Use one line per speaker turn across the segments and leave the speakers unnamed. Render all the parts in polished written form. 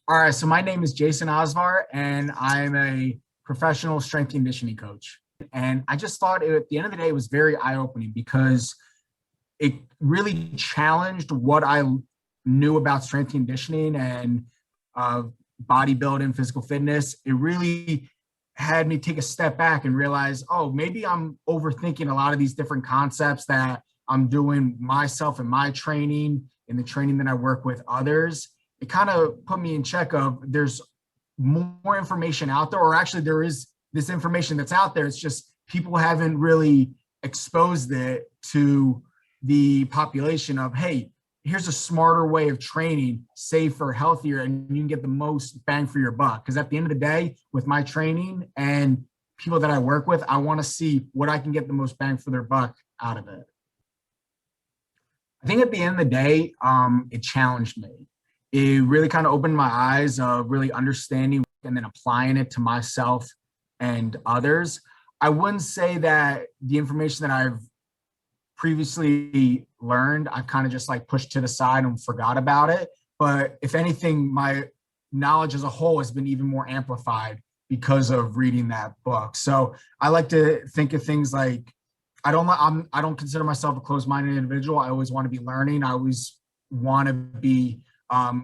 All right, so my name is Jason Oszvart, and I'm a professional strength conditioning coach. And I just thought at the end of the day, it was very eye-opening because it really challenged what I knew about strength conditioning and uh, bodybuilding, physical fitness. It really had me take a step back and realize, oh, maybe I'm overthinking a lot of these different concepts that I'm doing myself in my training, in the training that I work with others. It kind of put me in check of there's more information out there, or actually there is this information that's out there. It's just people haven't really exposed it to the population of, hey, here's a smarter way of training, safer, healthier, and you can get the most bang for your buck. Because at the end of the day, with my training and people that I work with, I want to see what I can get the most bang for their buck out of it. I think at the end of the day, it challenged me. It really kind of opened my eyes of really understanding and then applying it to myself and others. I wouldn't say that the information that I've previously learned, I've kind of just like pushed to the side and forgot about it. But if anything, my knowledge as a whole has been even more amplified because of reading that book. So I like to think of things like I don't consider myself a closed-minded individual. I always want to be learning. I always want to be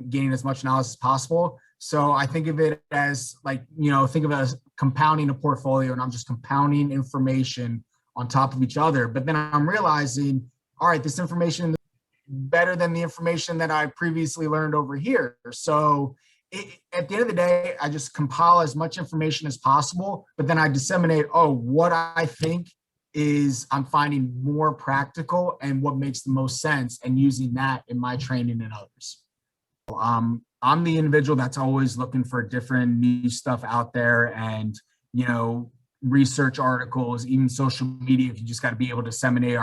gaining as much knowledge as possible. So I think of it as like, think of it as compounding a portfolio, and I'm just compounding information on top of each other. But then I'm realizing, all right, this information is better than the information that I previously learned over here. So at the end of the day, I just compile as much information as possible, but then I disseminate, what I think is I'm finding more practical and what makes the most sense, and using that in my training and others. I'm the individual that's always looking for different new stuff out there, and research articles, even social media. If you just got to be able to disseminate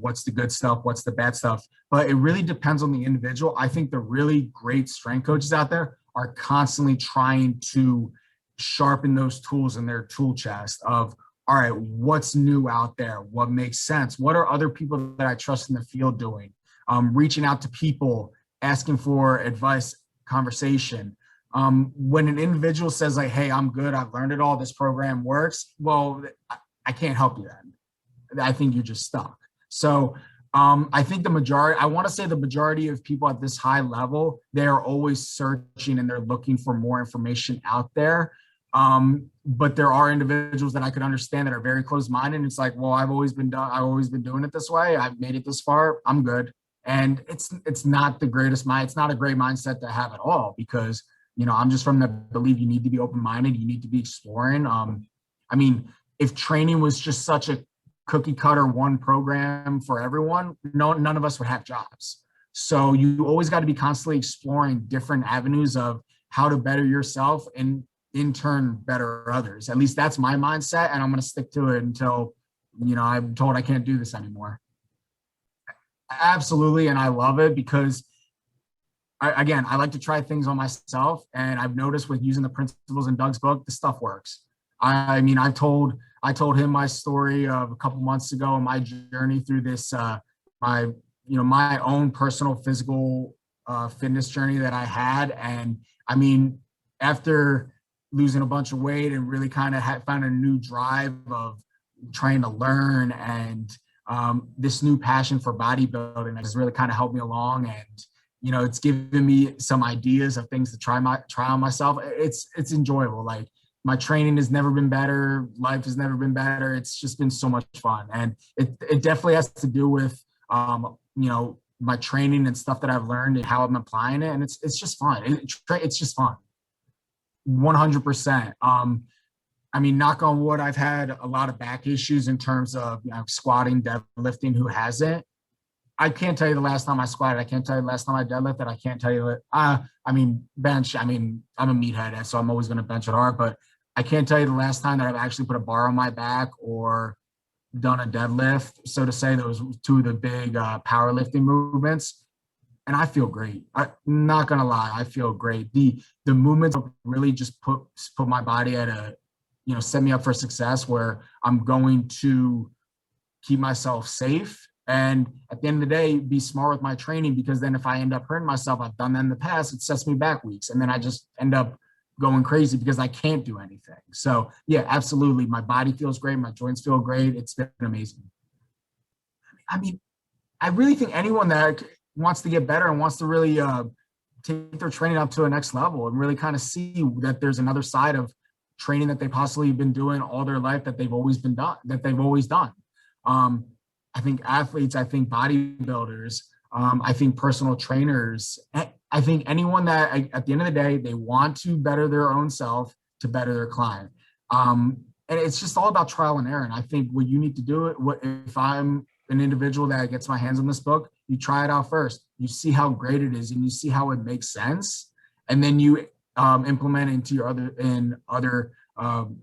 what's the good stuff, what's the bad stuff. But it really depends on the individual. I think the really great strength coaches out there are constantly trying to sharpen those tools in their tool chest of, all right, what's new out there? What makes sense? What are other people that I trust in the field doing? Reaching out to people, asking for advice, conversation. When an individual says like, hey, I'm good, I've learned it all, this program works, well, I can't help you then. I think you're just stuck. So I think I want to say the majority of people at this high level, they are always searching and they're looking for more information out there. But there are individuals that I could understand that are very closed-minded. It's like, well, I've always been doing it this way. I've made it this far. I'm good. And it's not the greatest mind. It's not a great mindset to have at all, because, I'm just from the belief you need to be open-minded. You need to be exploring. If training was just such a cookie cutter one program for everyone, none of us would have jobs. So you always got to be constantly exploring different avenues of how to better yourself and in turn better others. At least that's my mindset, and I'm going to stick to it until, I'm told I can't do this anymore. Absolutely. And I love it because I like to try things on myself. And I've noticed with using the principles in Doug's book, the stuff works. I told him my story of a couple months ago and my journey through this, my own personal physical fitness journey that I had. And after losing a bunch of weight and really kind of found a new drive of trying to learn, and this new passion for bodybuilding has really kind of helped me along. And, it's given me some ideas of things to try on myself. It's enjoyable. Like, my training has never been better. Life has never been better. It's just been so much fun. And it definitely has to do with, my training and stuff that I've learned and how I'm applying it. And it's just fun. It's just fun. 100%. Knock on wood, I've had a lot of back issues in terms of squatting, deadlifting. Who hasn't? I can't tell you the last time I squatted. I can't tell you the last time I deadlifted. I can't tell you bench. I'm a meathead, so I'm always going to bench it hard. But I can't tell you the last time that I've actually put a bar on my back or done a deadlift, so to say. Those two of the big powerlifting movements. And I feel great. I'm not going to lie. I feel great. The movements really just put my body at a, set me up for success, where I'm going to keep myself safe And at the end of the day, be smart with my training, because then if I end up hurting myself, I've done that in the past, it sets me back weeks. And then I just end up going crazy because I can't do anything. So yeah, absolutely. My body feels great. My joints feel great. It's been amazing. I mean, I really think anyone that wants to get better and wants to really take their training up to a next level and really kind of see that there's another side of training that they possibly been doing all their life that they've always done. I think athletes, I think bodybuilders, I think personal trainers, I think anyone that at the end of the day, they want to better their own self to better their client. And it's just all about trial and error. And I think what you need to do it, if I'm an individual that gets my hands on this book, you try it out first, you see how great it is and you see how it makes sense. And then you implement it into your other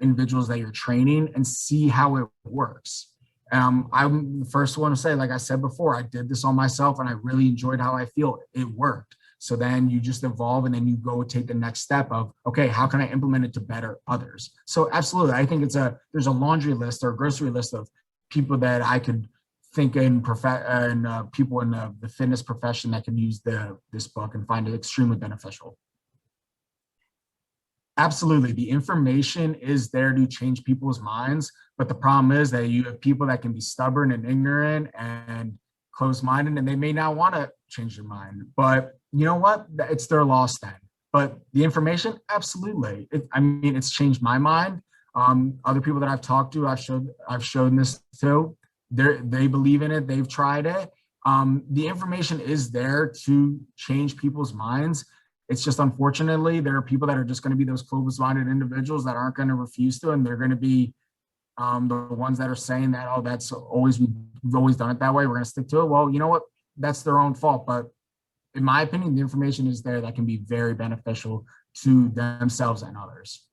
individuals that you're training and see how it works. I'm the first one to say, like I said before, I did this on myself and I really enjoyed how I feel. It worked. So then you just evolve and then you go take the next step of, okay, how can I implement it to better others? So absolutely, I think there's a laundry list or a grocery list of people that I could think people in the fitness profession that can use this book and find it extremely beneficial. Absolutely. The information is there to change people's minds. But the problem is that you have people that can be stubborn and ignorant and closed-minded, and they may not want to change their mind. But you know what? It's their loss then. But the information, absolutely. It's changed my mind. Other people that I've talked to, I've shown this to. They believe in it. They've tried it. The information is there to change people's minds. It's just, unfortunately, there are people that are just going to be those closed-minded individuals that aren't going to refuse to, and they're going to be the ones that are saying that, oh, we've always done it that way, we're going to stick to it. Well, you know what? That's their own fault. But in my opinion, the information is there that can be very beneficial to themselves and others.